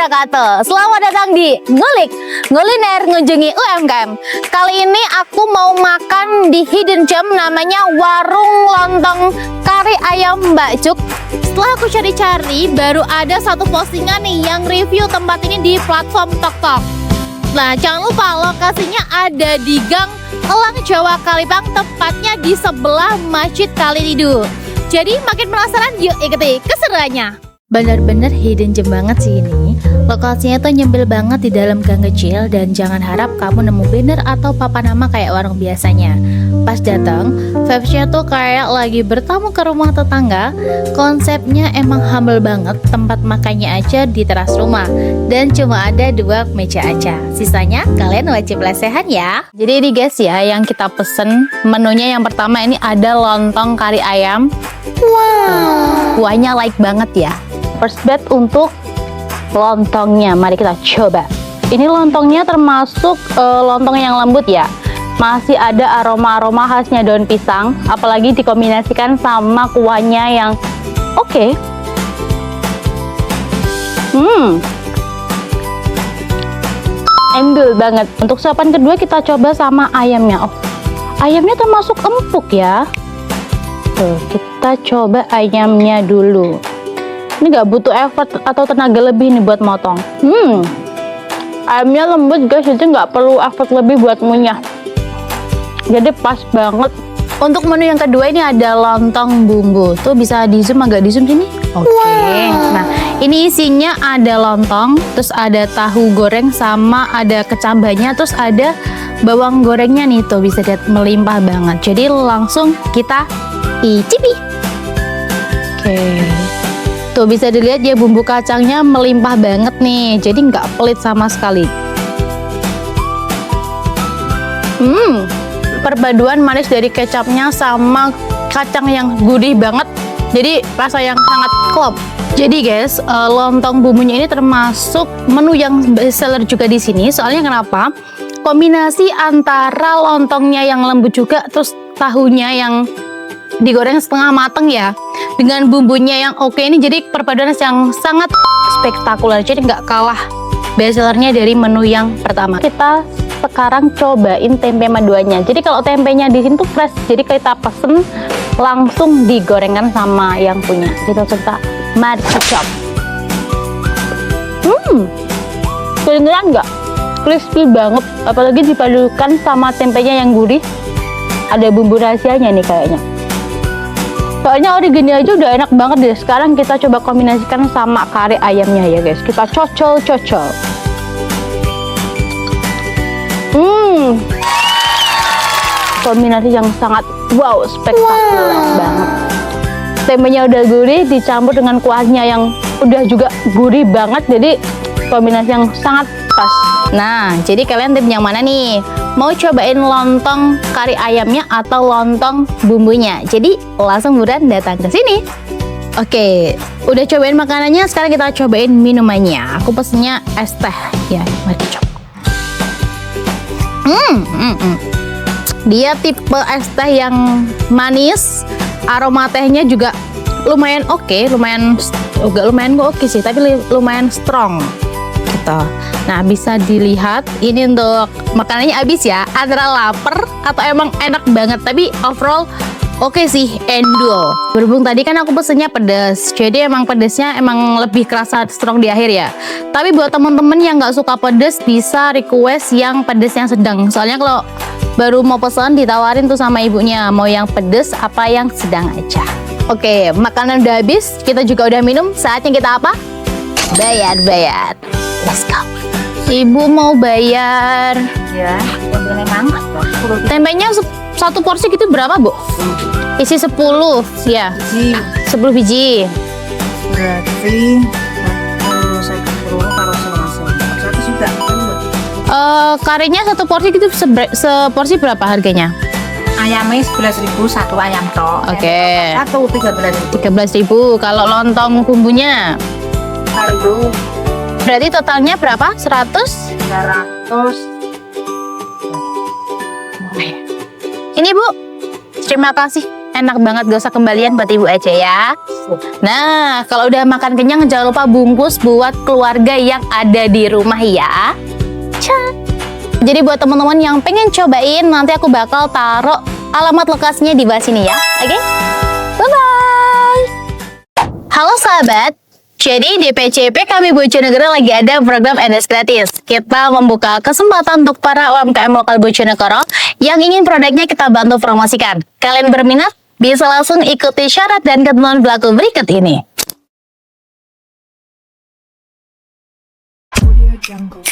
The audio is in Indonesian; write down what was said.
wabarakatuh. Selamat datang di Ngulik Nguliner Ngunjungi UMKM. Kali ini aku mau makan di Hidden Gem, namanya Warung Lontong Kari Ayam Mbak Cuk. Setelah aku cari-cari, baru ada satu postingan nih yang review tempat ini di platform TokTok. Nah, jangan lupa lokasinya ada di Gang Elang Jawa Kalibang, tepatnya di sebelah Masjid Kaliridu. Jadi makin penasaran, yuk ikuti keseruannya. Bener-bener hidden gem banget sih ini. Lokasinya tuh nyempil banget di dalam gang kecil, dan jangan harap kamu nemu banner atau papan nama kayak warung biasanya. Pas datang, vibes-nya tuh kayak lagi bertamu ke rumah tetangga. Konsepnya emang humble banget, tempat makannya aja di teras rumah, dan cuma ada 2 meja aja. Sisanya kalian wajib lesehan ya. Jadi ini guys ya, yang kita pesen menunya yang pertama ini ada lontong kari ayam. Wow, kuahnya like banget ya. First bet untuk lontongnya, mari kita coba. Ini lontongnya termasuk lontong yang lembut ya. Masih ada aroma-aroma khasnya daun pisang, apalagi dikombinasikan sama kuahnya yang oke. Endul banget. Untuk suapan kedua kita coba sama ayamnya. Oh, ayamnya termasuk empuk ya. Tuh, kita coba ayamnya dulu. Ini nggak butuh effort atau tenaga lebih nih buat motong. Ayamnya lembut guys, jadi nggak perlu effort lebih buat ngunyah. Jadi pas banget. Untuk menu yang kedua ini ada lontong bumbu. Tuh bisa di zoom, agak di zoom sini. Oke. Nah, ini isinya ada lontong, terus ada tahu goreng sama ada kecambahnya, terus ada bawang gorengnya nih, tuh bisa lihat melimpah banget. Jadi langsung kita icipi. Oke. Tuh bisa dilihat ya, bumbu kacangnya melimpah banget nih, jadi nggak pelit sama sekali. Perpaduan manis dari kecapnya sama kacang yang gurih banget, jadi rasa yang sangat klop. Jadi guys, lontong bumbunya ini termasuk menu yang bestseller juga di sini. Soalnya kenapa? Kombinasi antara lontongnya yang lembut juga, terus tahunya yang digoreng setengah mateng ya, dengan bumbunya yang oke, ini jadi perpaduan yang sangat spektakuler. Jadi nggak kalah bestsellernya dari menu yang pertama. Kita sekarang cobain tempe maduannya. Jadi kalau tempenya di sini tuh fresh, jadi kita pesen langsung digorengkan sama yang punya. Kita serta mantap. Kedengeran nggak? Crispy banget, apalagi dipadukan sama tempenya yang gurih. Ada bumbu rahasianya nih kayaknya. Soalnya origini aja udah enak banget deh. Sekarang kita coba kombinasikan sama kari ayamnya ya guys. Kita cocol. Kombinasi yang sangat wow, spektakuler banget. Tempenya udah gurih dicampur dengan kuahnya yang udah juga gurih banget, jadi kombinasi yang sangat pas. Nah, jadi kalian tim yang mana nih? Mau cobain lontong kari ayamnya atau lontong bumbunya? Jadi langsung buruan datang ke sini. Oke, udah cobain makanannya, sekarang kita cobain minumannya. Aku pesennya es teh ya, mari coba. Dia tipe es teh yang manis, aroma tehnya juga lumayan oke, lumayan sih, tapi lumayan strong gitu. Nah, bisa dilihat ini untuk makanannya habis ya, antara lapar atau emang enak banget, tapi overall oke sih, endul. Berhubung tadi kan aku pesennya pedas, jadi emang pedasnya emang lebih kerasa strong di akhir ya. Tapi buat temen-temen yang nggak suka pedas, bisa request yang pedas yang sedang. Soalnya kalau baru mau pesan ditawarin tuh sama ibunya, mau yang pedas apa yang sedang aja. Oke, makanan udah habis, kita juga udah minum, saatnya kita apa? Bayar. Let's go. Ibu mau bayar. Ya, memang Tempenya satu porsi gitu berapa, Bu? Isi 10 ya. 10 biji. berarti saya perlu kalau satu juga Karinya satu porsi gitu, seporsi berapa harganya? ayamnya 11.000 satu ayam toh. Oke. Satu 13.000. 13.000. Kalau lontong bumbunya Lalu berarti totalnya berapa? 100? 300. Ini Bu, terima kasih. enak banget, gak usah kembalian buat ibu aja ya. Nah, kalau udah makan kenyang jangan lupa bungkus buat keluarga yang ada di rumah ya. Jadi buat teman-teman yang pengen cobain, nanti aku bakal taruh alamat lokasinya di bawah sini ya. Oke? Bye-bye. Halo sahabat. Jadi di PCP kami Bojonegoro lagi ada program NS gratis. Kita membuka kesempatan untuk para UMKM lokal Bojonegoro yang ingin produknya kita bantu promosikan. Kalian berminat? Bisa langsung ikuti syarat dan ketentuan berlaku berikut ini. Audio Jungle.